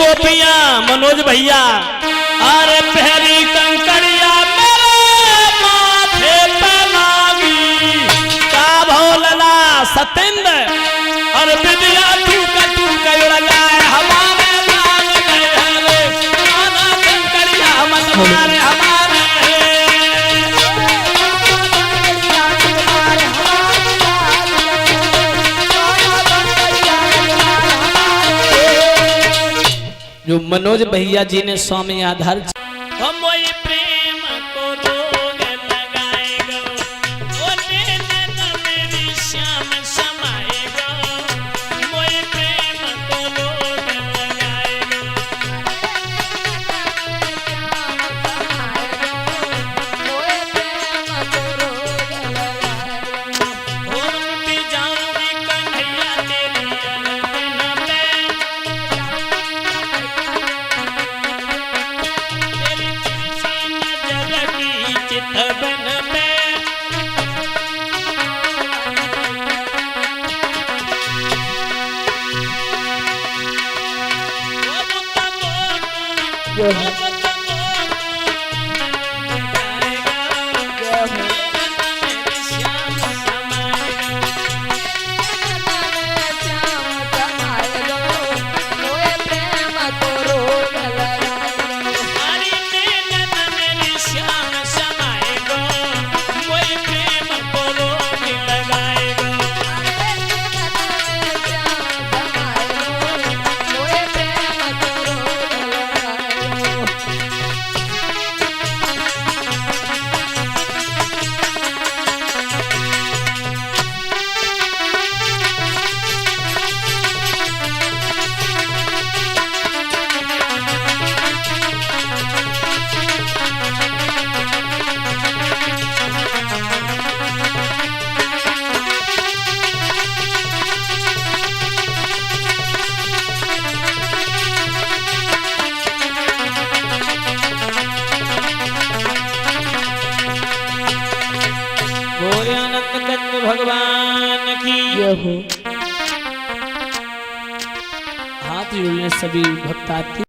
गोपियां मनोज भैया अरे पहली कंकड़िया मेरे माथे पे लागी का भोलना सतेंद्र और विद्या तू का उड़ जाए हमारे लाल गए रे आधा कंकड़िया मत मारे हमारे जो मनोज भैया जी ने स्वामी आधार हम वही प्रेम को रोग लगाएगा वो नैना मेरी श्याम समाएगा वही प्रेम को रोग लगाएगा भी जाऊंगी कन्हैया तेरी भगवान की हो। हाथ जोड़ने सभी भक्त